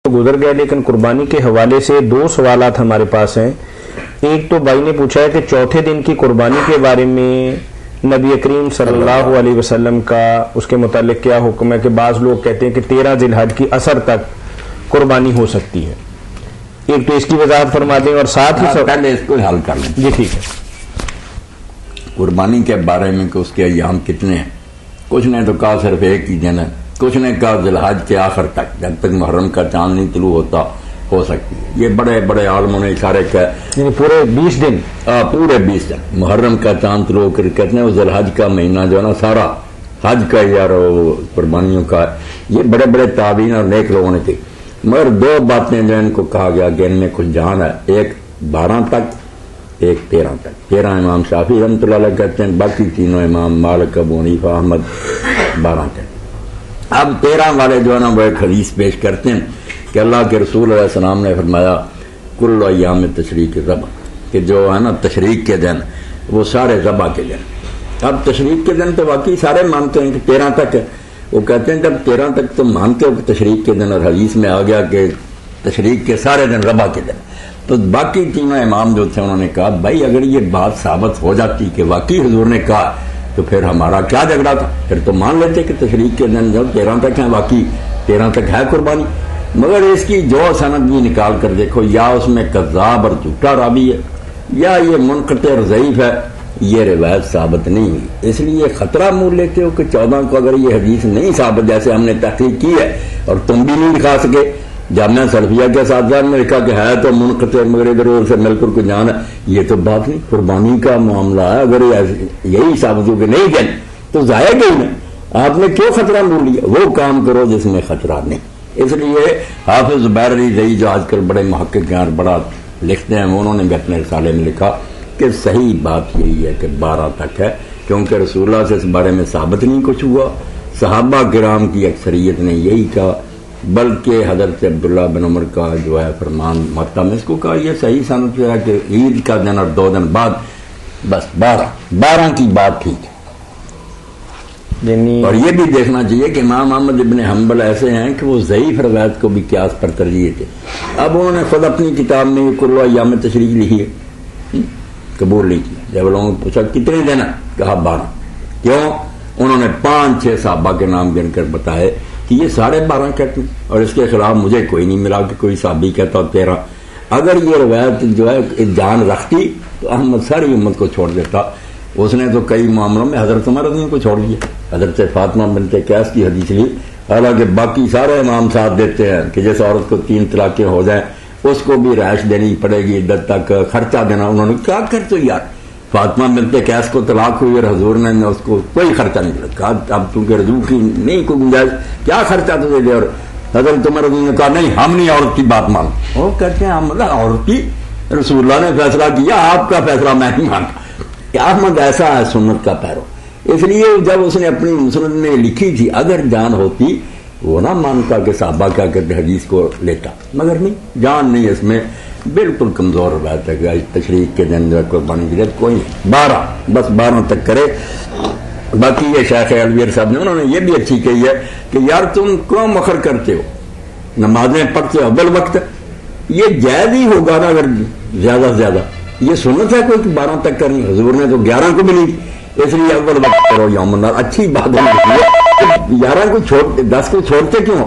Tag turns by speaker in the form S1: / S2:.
S1: گزر گیا، لیکن قربانی کے حوالے سے دو سوالات ہمارے پاس ہیں۔ ایک تو بھائی نے پوچھا ہے کہ چوتھے دن کی قربانی کے بارے میں نبی کریم صلی اللہ علیہ وسلم کا اس کے متعلق کیا حکم ہے، کہ بعض لوگ کہتے ہیں کہ 13 ذی الحج کی عصر تک قربانی ہو سکتی ہے۔ ایک تو اس کی وضاحت فرما دیں، اور ساتھ ہی
S2: پہلے اس کو حل کر لیں۔
S1: جی ٹھیک ہے۔
S2: قربانی کے بارے میں کہ اس کے ایام کتنے ہیں، کچھ نے تو کہا صرف ایک ہی دن ہے، کچھ نے کہا ذی الحج کے آخر تک، جب تک محرم کا چاند نہیں طلوع ہوتا ہو سکتی ہے۔ یہ بڑے بڑے عالموں نے اشارے کیا،
S1: یعنی پورے 20 دن،
S2: پورے 20 دن محرم کا چاند طلوع کر کہتے ہیں وہ ذی الحج کا مہینہ جو ہے نا سارا حج کا یا قربانیوں کا، یہ بڑے بڑے تابعین اور نیک لوگوں نے کی۔ مگر دو باتیں جو ان کو کہا گیا کہ ان میں کچھ جان ہے، ایک 12 تک، ایک 13 تک۔ 13 امام شافعی رحمۃ اللہ علیہ کہتے ہیں، باقی تینوں امام مالک، ابو حنیفہ، احمد 12 تک۔ اب 13 والے جو ہے نا وہ ایک حدیث پیش کرتے ہیں کہ اللہ کے رسول علیہ السلام نے فرمایا کل ایام تشریق ذبح، کہ جو ہے نا تشریق کے دن وہ سارے ذبح کے دن۔ اب تشریق کے دن تو واقعی سارے مانتے ہیں کہ 13 تک ہے، وہ کہتے ہیں جب 13 تک تم مانتے ہو کہ تشریق کے دن، اور حدیث میں آ گیا کہ تشریق کے سارے دن ذبح کے دن، تو باقی تینوں امام جو تھے انہوں نے کہا بھائی اگر یہ بات ثابت ہو جاتی کہ واقعی حضور نے کہا تو پھر ہمارا کیا جھگڑا تھا، پھر تو مان لیتے کہ تشریق کے دن جو 13 تک ہیں، واقعی 13 تک ہے قربانی۔ مگر اس کی جو سند بھی نکال کر دیکھو، یا اس میں کذاب اور جھوٹا راوی ہے، یا یہ منقطع اور ضعیف ہے، یہ روایت ثابت نہیں ہوئی۔ اس لیے خطرہ مول لیتے ہو کہ 14 کو اگر یہ حدیث نہیں ثابت، جیسے ہم نے تحقیق کی ہے اور تم بھی نہیں دکھا سکے، جامعہ سلفیہ کے ساتھ نے لکھا کہ ہے تو منقطع مگر ادھر ادھر سے مل کر کوئی جان ہے، یہ تو بات نہیں، قربانی کا معاملہ ہے۔ اگر یہی ثابت ہو کہ نہیں دیں تو ضائع گئی نا، آپ نے کیوں خطرہ مول لیا؟ وہ کام کرو جس میں خطرہ نہیں۔ اس لیے حافظ زبیر علی زئی جو آج کل بڑے محقق ہیں اور بڑا لکھتے ہیں، انہوں نے بھی اپنے رسالے میں لکھا کہ صحیح بات یہی ہے کہ 12 تک ہے، کیونکہ رسول اللہ سے اس بارے میں ثابت نہیں کچھ ہوا، صحابہ کرام کی اکثریت نے یہی کہا، بلکہ حضرت عبداللہ بن عمر کا جو ہے فرمان مکہ میں اس کو کہا، یہ صحیح سند ہے کہ عید کا دن اور 2 دن بعد، بس 12 کی بات ٹھیک ہے۔ اور یہ بھی دیکھنا چاہیے کہ امام احمد ابن حنبل ایسے ہیں کہ وہ ضعیف روایت کو بھی قیاس پر ترجیح دیتے۔ اب انہوں نے خود اپنی کتاب میں یہ کل ایام تشریق لکھی ہے، قبول نہیں کیا۔ جب لوگوں نے پوچھا کتنے دن ہے، کہا 12۔ کیوں؟ انہوں نے 5-6 صحابہ کے نام گن کر بتائے کہ یہ 12.5 کہتے ہیں، اور اس کے خلاف مجھے کوئی نہیں ملا کہ کوئی صحابی کہتا 13۔ اگر یہ روایت جو ہے جان رکھتی تو احمد ساری امت کو چھوڑ دیتا۔ اس نے تو کئی معاملوں میں حضرت عمر رضی اللہ عنہ کو چھوڑ دیا، حضرت فاطمہ بنت قیس کی حدیث لی، حالانکہ باقی سارے امام ساتھ دیتے ہیں کہ جیسے عورت کو 3 طلاقیں ہو جائیں اس کو بھی رہائش دینی پڑے گی، عدت تک خرچہ دینا۔ انہوں نے کیا کرتے یار، فاطمہ بنت قیس کو طلاق ہوئی اور حضور نے اس کو کوئی خرچہ نہیں دیا، کہا اب چونکہ رجوع کی نہیں کوئی گنجائش، کیا خرچہ تجھے دے؟ اور حضرت عمر رضی اللہ عنہ نے کہا نہیں ہم نہیں عورت کی بات مانتے۔ وہ کہتے ہیں مطلب عورت کی رسول اللہ نے فیصلہ کیا، آپ کا فیصلہ میں نہیں مانتا۔ احمد ایسا ہے سنت کا پیرو، اس لیے جب اس نے اپنی مسند میں لکھی تھی اگر جان ہوتی وہ نہ مانتا کہ صحابہ کیا کہتے حدیث کو لیتا، مگر نہیں، جان نہیں، اس میں بالکل کمزور روایت ہے کہ تشریق کے دن جو قربانی کی کوئی نہیں، 12 بس 12 تک کرے۔ باقی یہ شیخ الویر صاحب نے انہوں نے یہ بھی اچھی کہی ہے کہ یار تم کیوں مخر کرتے ہو، نمازیں پڑھتے ہو اول وقت، یہ جائز ہی ہوگا نا اگر زیادہ سے زیادہ، یہ سنت ہے کوئی کہ 12 تک کرنی، حضور نے تو 11 کو بھی نہیں، اس لیے اول وقت کرو یوم النحر۔ اچھی بات ہے 11 کو چھوڑ 10 کو چھوڑتے کیوں؟